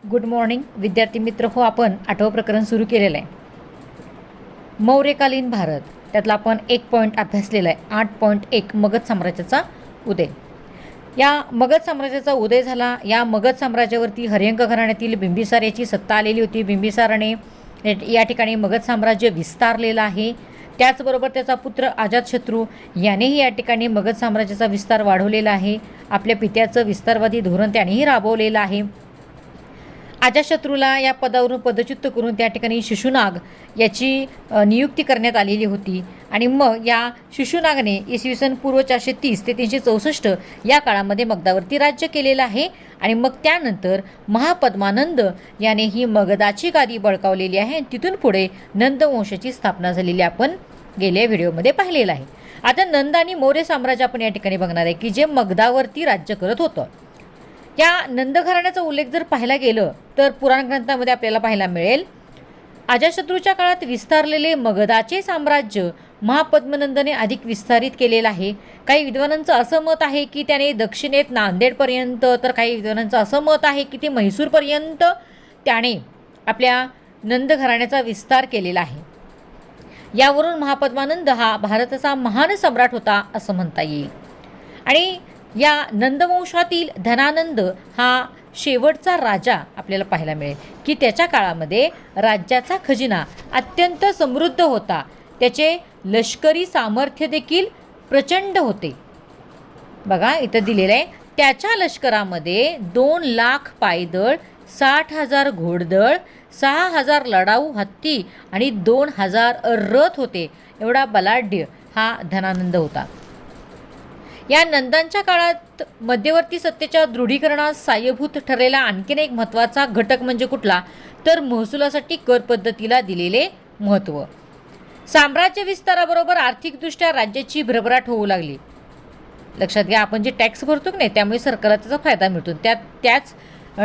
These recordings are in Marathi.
गुड मॉर्निंग विद्यार्थी मित्र हो. आपण 8वं प्रकरण सुरू केलेलं आहे. मौर्यकालीन भारत त्यातला आपण एक पॉईंट अभ्यासलेला आहे. 8.1 मगध साम्राज्याचा उदय. या मगध साम्राज्याचा उदय झाला. या मगध साम्राज्यावरती हर्यंक घराण्यातील बिंबिसार याची सत्ता आलेली होती. बिंबिसाराने या ठिकाणी मगध साम्राज्य विस्तारलेलं आहे. त्याचबरोबर त्याचा पुत्र अजातशत्रू यानेही या ठिकाणी मगध साम्राज्याचा विस्तार वाढवलेला आहे. आपल्या पित्याचं विस्तारवादी धोरण त्यानेही राबवलेलं आहे. अजातशत्रूला या पदावरून पदच्युत करून त्या ठिकाणी शिशुनाग याची नियुक्ती करण्यात आलेली होती. आणि मग या शिशुनागने इसवी सन पूर्व 430 ते 364 या काळामध्ये मगधावरती राज्य केलेलं आहे. आणि मग त्यानंतर महापद्मानंद याने ही मगधाची गादी बळकावलेली आहे. आणि तिथून पुढे नंदवंशाची स्थापना झालेली आपण गेल्या व्हिडिओमध्ये पाहिलेलं आहे. आता नंद आणि मौर्य साम्राज्य आपण या ठिकाणी बघणार आहे की जे मगधावरती राज्य करत होतं. या नंद घराण्याचा उल्लेख जर पाहायला गेलं तर पुराण ग्रंथामध्ये आपल्याला पाहायला मिळेल, अजातशत्रूच्या काळात विस्तारलेले मगधाचे साम्राज्य महापद्मनंदने अधिक विस्तारित केलेलं आहे. काही विद्वानांचं असं मत आहे की त्याने दक्षिणेत नांदेडपर्यंत, तर काही विद्वानांचं असं मत आहे की ते म्हैसूरपर्यंत त्याने आपल्या नंद घराण्याचा विस्तार केलेला आहे. यावरून महापद्मानंद हा भारताचा महान सम्राट होता असं म्हणता येईल. आणि या नंदवंशातील धनानंद हा शेवटचा राजा आपल्याला पाहायला मिळेल की त्याच्या काळामध्ये राज्याचा खजिना अत्यंत समृद्ध होता. त्याचे लष्करी सामर्थ्य देखील प्रचंड होते. बघा इथं दिलेलं आहे, त्याच्या लष्करामध्ये 2 लाख पायदळ, 60,000 घोडदळ, 6,000 लढाऊ हत्ती आणि 2,000 रथ होते. एवढा बलाढ्य हा धनानंद होता. या नंदांच्या काळात मध्यवर्ती सत्तेच्या दृढीकरणास साहाय्यभूत ठरलेला आणखीन एक महत्त्वाचा घटक म्हणजे कुठला, तर महसुलासाठी कर पद्धतीला दिलेले महत्त्व. साम्राज्य विस्ताराबरोबर आर्थिकदृष्ट्या राज्याची भरभराट होऊ लागली. लक्षात घ्या, आपण जे टॅक्स भरतो की नाही त्यामुळे सरकारला त्याचा फायदा मिळतो. त्याच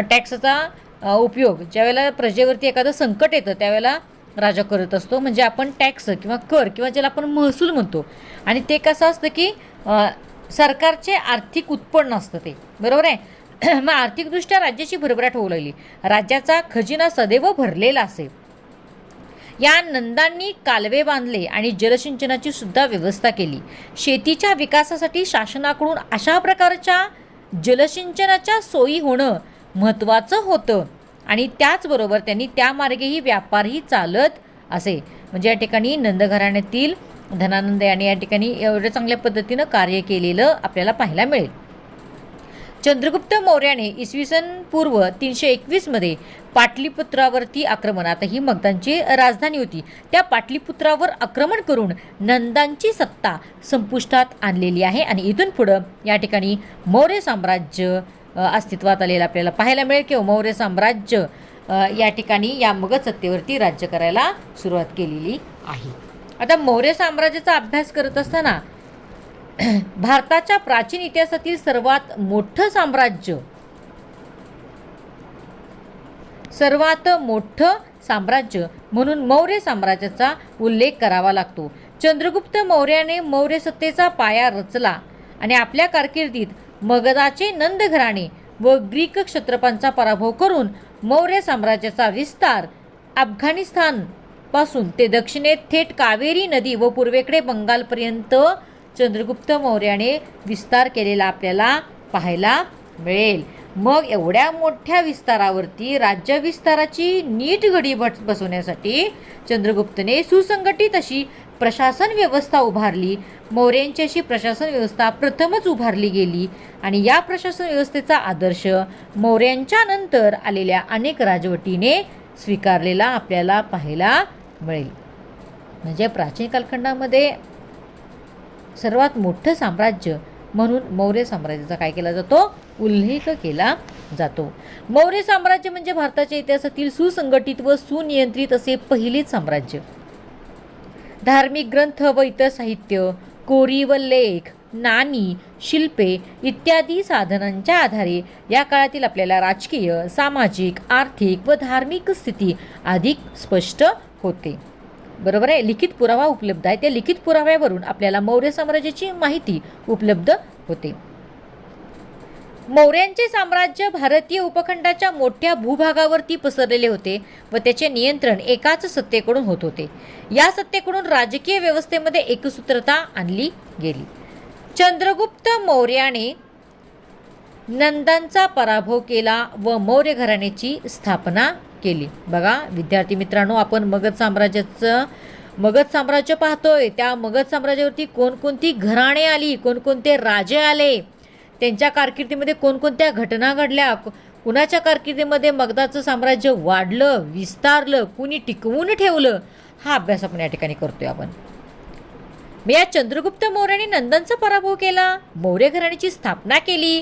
टॅक्सचा उपयोग ज्यावेळेला प्रजेवरती एखादं संकट येतं त्यावेळेला राजा करत असतो. म्हणजे आपण टॅक्स किंवा कर किंवा ज्याला आपण महसूल म्हणतो. आणि ते कसं असतं की सरकारचे आर्थिक उत्पन्न असतं ते, बरोबर आहे. मग आर्थिकदृष्ट्या राज्याची भरभराट होऊ लागली. राज्याचा खजिना सदैव भरलेला असे. या नंदांनी कालवे बांधले आणि जलसिंचनाची सुद्धा व्यवस्था केली. शेतीच्या विकासासाठी शासनाकडून अशा प्रकारच्या जलसिंचनाच्या सोयी होणं महत्त्वाचं होतं. आणि त्याचबरोबर त्यांनी त्या मार्गेही व्यापारही चालत असे. म्हणजे या ठिकाणी नंद घराण्यातील धनानंद याने या ठिकाणी एवढ्या चांगल्या पद्धतीनं कार्य केलेलं आपल्याला पाहायला मिळेल. चंद्रगुप्त मौर्याने इसवी सन पूर्व 321 पाटलीपुत्रावरती आक्रमण, आता ही मगधांची राजधानी होती, त्या पाटलीपुत्रावर आक्रमण करून नंदांची सत्ता संपुष्टात आणलेली आहे. आणि इथून पुढं या ठिकाणी मौर्य साम्राज्य अस्तित्वात आलेलं आपल्याला पाहायला मिळेल किंवा मौर्य साम्राज्य या ठिकाणी या मगध सत्तेवरती राज्य करायला सुरुवात केलेली आहे. आता मौर्य साम्राज्याचा अभ्यास करत असताना भारताच्या प्राचीन इतिहासातील सर्वात मोठं साम्राज्य म्हणून मौर्य साम्राज्याचा उल्लेख करावा लागतो. चंद्रगुप्त मौर्याने मौर्य सत्तेचा पाया रचला आणि आपल्या कारकिर्दीत मगधाचे नंद घराणे व ग्रीक क्षत्रपांचा पराभव करून मौर्य साम्राज्याचा विस्तार अफगाणिस्तान पासून ते दक्षिणेत थेट कावेरी नदी व पूर्वेकडे बंगालपर्यंत चंद्रगुप्त मौर्याने विस्तार केलेला आपल्याला पाहायला मिळेल. मग एवढ्या मोठ्या विस्तारावरती राज्य विस्ताराची नीट घडी बसवण्यासाठी चंद्रगुप्तने सुसंघटित अशी प्रशासन व्यवस्था उभारली. मौर्यांची अशी प्रशासन व्यवस्था प्रथमच उभारली गेली. आणि या प्रशासन व्यवस्थेचा आदर्श मौर्यांच्या नंतर आलेल्या अनेक राजवटीने स्वीकारलेला आपल्याला पाहायला मिळेल. म्हणजे प्राचीन कालखंडामध्ये सर्वात मोठं साम्राज्य म्हणून मौर्य साम्राज्याचा काय केला जातो, उल्लेख केला जातो. मौर्य साम्राज्य म्हणजे भारताच्या इतिहासातील सुसंघटित व सुनियंत्रित असे पहिलेच साम्राज्य. धार्मिक ग्रंथ व इतर साहित्य, कोरी व लेख, नाणी, शिल्पे इत्यादी साधनांच्या आधारे या काळातील आपल्याला राजकीय, सामाजिक, आर्थिक व धार्मिक स्थिती अधिक स्पष्ट होते. बरोबर आहे. लिखित पुरावा उपलब्ध आहे. त्या लिखित पुराव्यावरून आपल्याला मौर्य साम्राज्याची माहिती उपलब्ध होते. मौर्यांचे साम्राज्य भारतीय उपखंडाच्या मोठ्या भूभागावरती पसरलेले होते व त्याचे नियंत्रण एकाच सत्तेकडून होत होते. या सत्तेकडून राजकीय व्यवस्थेमध्ये एकसूत्रता आणली गेली. चंद्रगुप्त मौर्याने नंदांचा पराभव केला व मौर्य घराण्याची स्थापना केली. बघा विद्यार्थी मित्रांनो, आपण मगध साम्राज्य पाहतोय. त्या मगध साम्राज्यावरती कोणकोणती घराणे आली, कोणकोणते राजे आले, त्यांच्या कारकिर्दीमध्ये कोणकोणत्या घटना घडल्या, कुणाच्या कारकिर्दीमध्ये मगधाचं साम्राज्य वाढलं, विस्तारलं, कुणी टिकवून ठेवलं, हा अभ्यास आपण या ठिकाणी करतोय आपण. या चंद्रगुप्त मौर्याने नंदांचा पराभव केला, मौर्य घराण्याची स्थापना केली.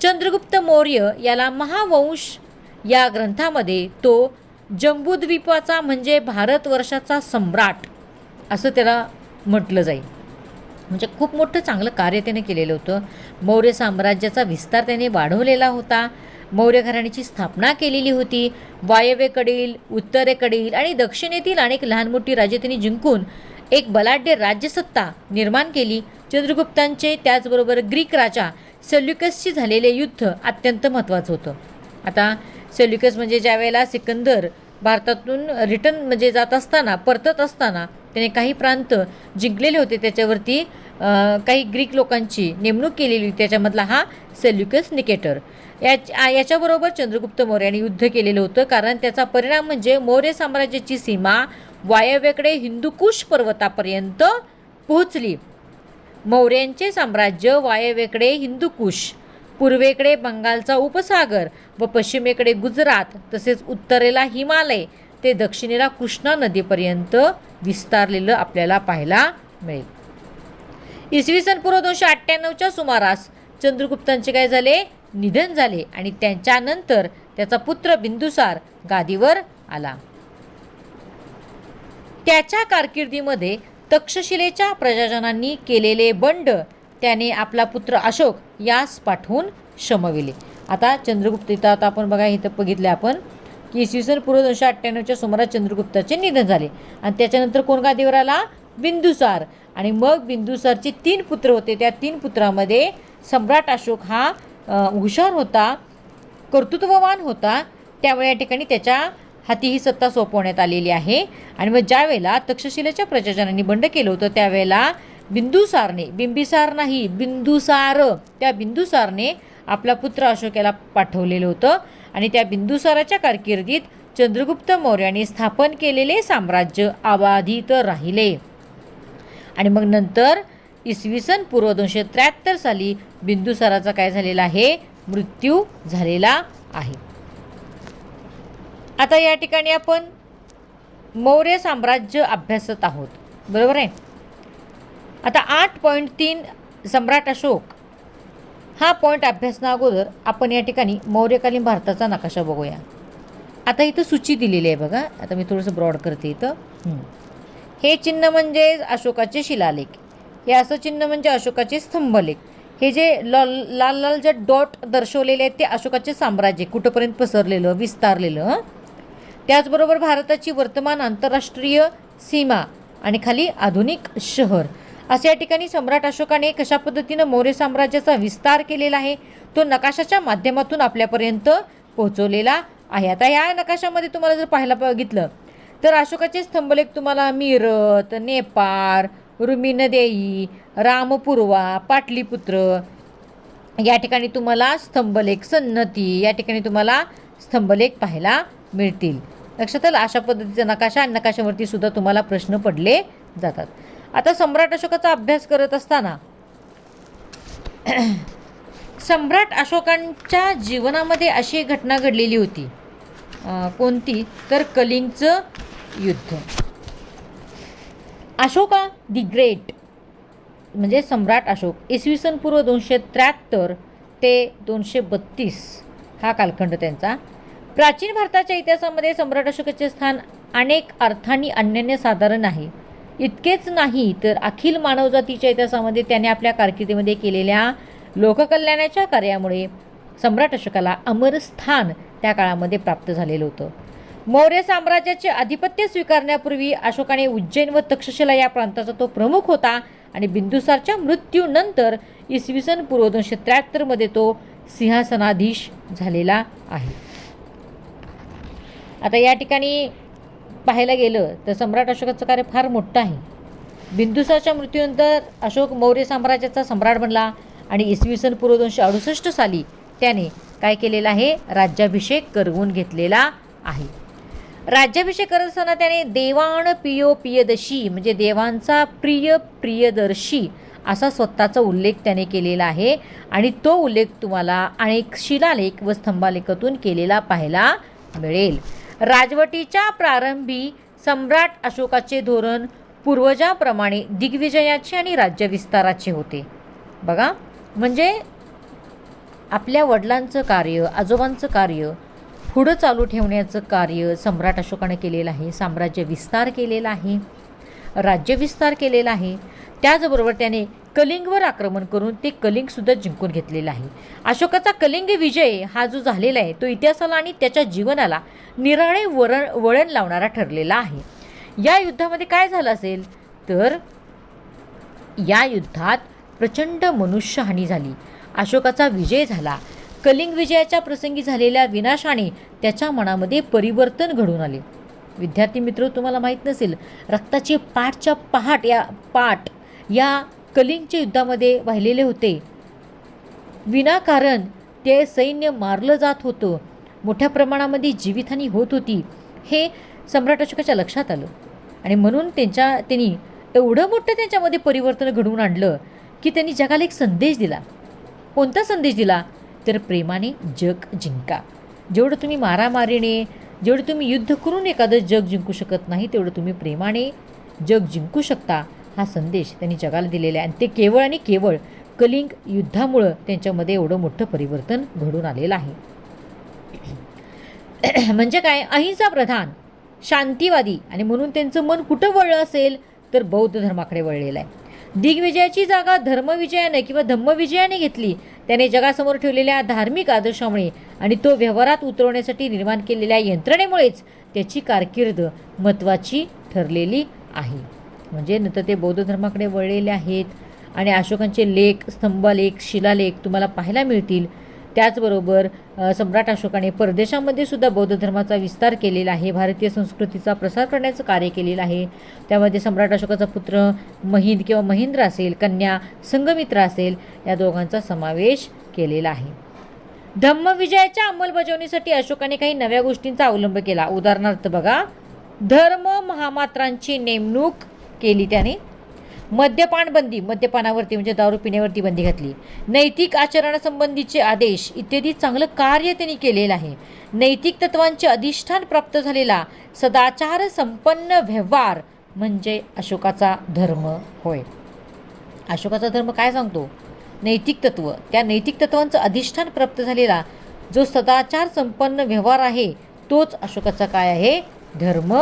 चंद्रगुप्त मौर्य याला महावंश या ग्रंथामध्ये तो जंबूद्वीपाचा म्हणजे भारतवर्षाचा सम्राट असं त्याला म्हटलं जाईल. म्हणजे खूप मोठं चांगलं कार्य त्याने केलेलं होतं. मौर्य साम्राज्याचा विस्तार त्याने वाढवलेला होता. मौर्य घराण्याची स्थापना केलेली होती. वायव्येकडील, उत्तरेकडील आणि दक्षिणेतील अनेक लहान मोठी राज्ये त्यांनी जिंकून एक बलाढ्य राज्यसत्ता निर्माण केली. चंद्रगुप्तांचे त्याचबरोबर ग्रीक राजा सेल्युकसशी झालेले युद्ध अत्यंत महत्त्वाचं होतं. आता सेल्युकस म्हणजे ज्या वेळेला सिकंदर भारतातून परतत असताना त्याने काही प्रांत जिंकलेले होते, त्याच्यावरती काही ग्रीक लोकांची नेमणूक केलेली होती. त्याच्यामधला हा सेल्युकस निकेटर. याच्याबरोबर चंद्रगुप्त मौर्याने युद्ध केलेलं होतं, कारण त्याचा परिणाम म्हणजे मौर्य साम्राज्याची सीमा वायव्येकडे हिंदुकुश पर्वतापर्यंत पोहोचली. मौर्यांचे साम्राज्य वायव्येकडे हिंदुकुश, पूर्वेकडे बंगालचा उपसागर व पश्चिमेकडे गुजरात, तसेच उत्तरेला हिमालय ते दक्षिणेला कृष्णा नदीपर्यंत विस्तारलेलं आपल्याला पाहायला मिळेल. इसवी सन पूर्व 298च्या सुमारास चंद्रगुप्तांचे काय झाले, निधन झाले आणि त्यांच्यानंतर त्याचा पुत्र बिंदुसार गादीवर आला. त्याच्या कारकिर्दीमध्ये तक्षशिलेच्या प्रजाजनांनी केलेले बंड त्याने आपला पुत्र अशोक यास पाठवून शमविले. आता चंद्रगुप्त इथं आता आपण बघा इथं बघितले आपण की इसवी सन पूर्व 298च्या सुमारास चंद्रगुप्ताचे निधन झाले आणि त्याच्यानंतर कोण गादीवर आला, बिंदुसार. आणि मग बिंदुसारचे 3 पुत्र होते. त्या 3 पुत्रामध्ये सम्राट अशोक हा हुशार होता, कर्तृत्ववान होता, त्यामुळे या ठिकाणी त्याच्या हाती ही सत्ता सोपवण्यात आलेली आहे. आणि मग ज्या वेळेला तक्षशिलेच्या प्रजाजनांनी बंड केलं होतं त्यावेळेला त्या बिंदुसारने आपला पुत्र अशोक याला पाठवलेलं होतं. आणि त्या बिंदुसाराच्या कारकिर्दीत चंद्रगुप्त मौर्याने स्थापन केलेले साम्राज्य अबाधित राहिले. आणि मग नंतर इसवी सन पूर्व 273 साली बिंदुसाराचा काय झालेला आहे, मृत्यू झालेला आहे. आता या ठिकाणी आपण मौर्य साम्राज्य अभ्यासत आहोत, बरोबर आहे. आता 8.3 सम्राट अशोक हा पॉईंट अभ्यासना अगोदर आपण या ठिकाणी मौर्यकालीन भारताचा नकाशा बघूया. आता इथं सूची दिलेली आहे बघा. आता मी थोडंसं ब्रॉड करते इथं. हे चिन्ह म्हणजे अशोकाचे शिलालेख, हे असं चिन्ह म्हणजे अशोकाचे स्तंभलेख. हे जे लाल जे डॉट दर्शवलेले आहेत ते अशोकाचे साम्राज्य कुठंपर्यंत पसरलेलं, विस्तारलेलं. त्याचबरोबर भारताची वर्तमान आंतरराष्ट्रीय सीमा आणि खाली आधुनिक शहर अशा या ठिकाणी सम्राट अशोकाने कशा पद्धतीनं मौर्य साम्राज्याचा विस्तार केलेला आहे तो नकाशाच्या माध्यमातून आपल्यापर्यंत पोहोचवलेला आहे. आता या नकाशामध्ये तुम्हाला जर पाहायला बघितलं तर अशोकाचे स्तंभलेख तुम्हाला मीरत, नेपाळ, रुमिनदेई, रामपूर्वा, पाटलीपुत्र या ठिकाणी तुम्हाला स्तंभलेख, सन्नती या ठिकाणी तुम्हाला स्तंभलेख पाहायला मिळतील. लक्षात आलं. अशा पद्धतीचा नकाशा आणि नकाशावरती सुद्धा तुम्हाला प्रश्न पडले जातात. आता सम्राट अशोकाचा अभ्यास करत असताना सम्राट अशोकांच्या जीवनामध्ये अशी एक घटना घडलेली होती. कोणती तर कलिंगचं युद्ध. अशोका दी ग्रेट म्हणजे सम्राट अशोक इसवी सन पूर्व 273 ते 232 हा कालखंड त्यांचा. प्राचीन भारताच्या इतिहासामध्ये सम्राट अशोकाचे स्थान अनेक अर्थांनी अनन्यसाधारण आहे. इतकेच नाही तर अखिल मानवजातीच्या इतिहासामध्ये त्याने आपल्या कारकिर्दीमध्ये केलेल्या लोककल्याणाच्या कार्यामुळे सम्राट अशोकाला अमर स्थान त्या काळामध्ये प्राप्त झालेलं होतं. मौर्य साम्राज्याचे आधिपत्य स्वीकारण्यापूर्वी अशोकाने उज्जैन व तक्षशिला या प्रांताचा तो प्रमुख होता आणि बिंदुसारच्या मृत्यूनंतर इसवी सन पूर्व 273 मध्ये तो सिंहासनाधीश झालेला आहे. आता या ठिकाणी पाहायला गेलं तर सम्राट अशोकाचं कार्य फार मोठं आहे. बिंदुसारच्या मृत्यूनंतर अशोक मौर्य साम्राज्याचा सम्राट बनला आणि इसवी सन पूर्व 268 साली त्याने काय केलेलं आहे, राज्याभिषेक करवून घेतलेला आहे. राज्याभिषेक करत असताना त्याने देवाण पियो पियदशी म्हणजे देवांचा प्रिय प्रियदर्शी असा स्वतःचा उल्लेख त्याने केलेला आहे आणि तो उल्लेख तुम्हाला अनेक शिलालेख व स्तंभालेखातून केलेला पाहायला मिळेल. राजवटीच्या प्रारंभी सम्राट अशोकाचे धोरण पूर्वजाप्रमाणे दिग्विजयाचे आणि राज्यविस्ताराचे होते. बघा, म्हणजे आपल्या वडिलांचं कार्य, आजोबांचं कार्य पुढं चालू ठेवण्याचं कार्य सम्राट अशोकाने केलेलं आहे. साम्राज्य विस्तार केलेला आहे, राज्यविस्तार केलेला आहे. त्याचबरोबर त्याने कलिंगवर आक्रमण करून ते कलिंगसुद्धा जिंकून घेतलेलं आहे. अशोकाचा कलिंग विजय हा जो झालेला आहे तो इतिहासाला आणि त्याच्या जीवनाला निराळे वळण लावणारा ठरलेला आहे. या युद्धामध्ये काय झालं असेल तर या युद्धात प्रचंड मनुष्यहानी झाली. अशोकाचा विजय झाला. कलिंग विजयाच्या प्रसंगी झालेल्या विनाशाने त्याच्या मनामध्ये परिवर्तन घडून आले. विद्यार्थी मित्र, तुम्हाला माहीत नसेल, रक्ताची पाठच्या पाठ या कलिंगच्या युद्धामध्ये वाहिलेले होते. विनाकारण ते सैन्य मारलं जात होतं. मोठ्या प्रमाणामध्ये जीवितहानी होत होती. हे सम्राट अशोकाच्या लक्षात आलं आणि म्हणून त्यांनी एवढं मोठं त्यांच्यामध्ये परिवर्तन घडवून आणलं की त्यांनी जगाला एक संदेश दिला. कोणता संदेश दिला तर प्रेमाने जग जिंका. जेवढं तुम्ही मारामारीने, जेवढं तुम्ही युद्ध करून एखादं जग जिंकू शकत नाही, तेवढं तुम्ही प्रेमाने जग जिंकू शकता, हा संदेश त्यांनी जगाला दिलेला आहे. आणि ते केवळ आणि केवळ कलिंग युद्धामुळं त्यांच्यामध्ये एवढं मोठं परिवर्तन घडून आलेलं आहे. म्हणजे काय, अहिंसा प्रधान, शांतीवादी, आणि म्हणून त्यांचं मन कुठं वळलं असेल तर बौद्ध धर्माकडे वळलेलं आहे. दिग्विजयाची जागा धर्मविजयाने किंवा धम्मविजयाने घेतली. त्याने जगासमोर ठेवलेल्या धार्मिक आदर्शामुळे आणि तो व्यवहारात उतरवण्यासाठी निर्माण केलेल्या यंत्रणेमुळेच त्याची कारकीर्द महत्त्वाची ठरलेली आहे. म्हणजे नंतर ते बौद्ध धर्माकडे वळलेले आहेत आणि अशोकांचे लेख, स्तंभलेख, शिलालेख तुम्हाला पाहायला मिळतील. त्याचबरोबर सम्राट अशोकाने परदेशामध्ये सुद्धा बौद्ध धर्माचा विस्तार केलेला आहे. भारतीय संस्कृतीचा प्रसार करण्याचं कार्य केलेलं आहे. त्यामध्ये सम्राट अशोकाचा पुत्र महिंद किंवा महेंद्र असेल, कन्या संघमित्रा असेल, या दोघांचा समावेश केलेला आहे. धम्मविजयाच्या अंमलबजावणीसाठी अशोकाने काही नव्या गोष्टींचा अवलंब केला. उदाहरणार्थ बघा, धर्म महामात्रांची नेमणूक केली त्याने. मद्यपान बंदी, मद्यपानावरती म्हणजे दारू पिण्यावरती बंदी घातली. नैतिक आचरणासंबंधीचे आदेश इत्यादी चांगलं कार्य त्यांनी केलेलं आहे. नैतिक तत्वांचे अधिष्ठान प्राप्त झालेला सदाचार संपन्न व्यवहार म्हणजे अशोकाचा धर्म होय. अशोकाचा धर्म काय सांगतो? नैतिक तत्व. त्या नैतिक तत्वांचं अधिष्ठान प्राप्त झालेला जो सदाचार संपन्न व्यवहार आहे तोच अशोकाचा काय आहे? धर्म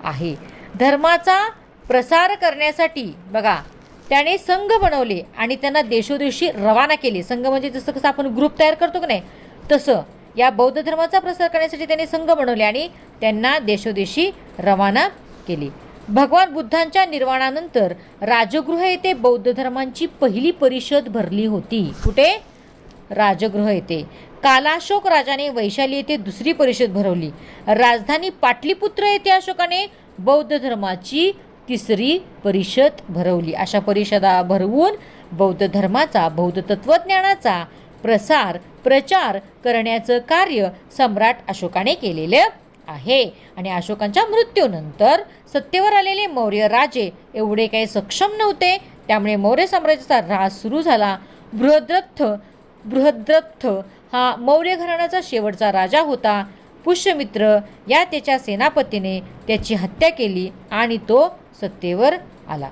आहे. धर्माचा प्रसार करण्यासाठी बघा त्याने संघ बनवले आणि त्यांना देशोदेशी रवाना केले. संघ म्हणजे जसं कसं आपण ग्रुप तयार करतो की नाही, तसं या बौद्ध धर्माचा प्रसार करण्यासाठी त्याने संघ बनवले आणि त्यांना देशोदेशी रवाना केले. भगवान बुद्धांच्या निर्वाणानंतर राजगृह येथे बौद्ध धर्मांची पहिली परिषद भरली होती. कुठे? राजगृह येथे. कालाशोक राजाने वैशाली येथे दुसरी परिषद भरवली. राजधानी पाटलीपुत्र येथे अशोकाने बौद्ध धर्माची तिसरी परिषद भरवली. अशा परिषदा भरवून बौद्ध धर्माचा, बौद्ध तत्त्वज्ञानाचा प्रचार करण्याचं कार्य सम्राट अशोकाने केलेलं आहे. आणि अशोकांच्या मृत्यूनंतर सत्तेवर आलेले मौर्य राजे एवढे काही सक्षम नव्हते. त्यामुळे मौर्य साम्राज्याचा ऱ्हास सुरू झाला. बृहद्रथ हा मौर्य घराण्याचा शेवटचा राजा होता. पुष्यमित्र या त्याच्या सेनापतीने त्याची हत्या केली आणि तो सत्तेवर आला.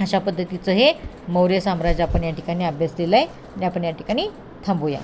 अशा पद्धतीचं हे मौर्य साम्राज्य आपण या ठिकाणी अभ्यासलेलं आहे आणि आपण या ठिकाणी थांबूया.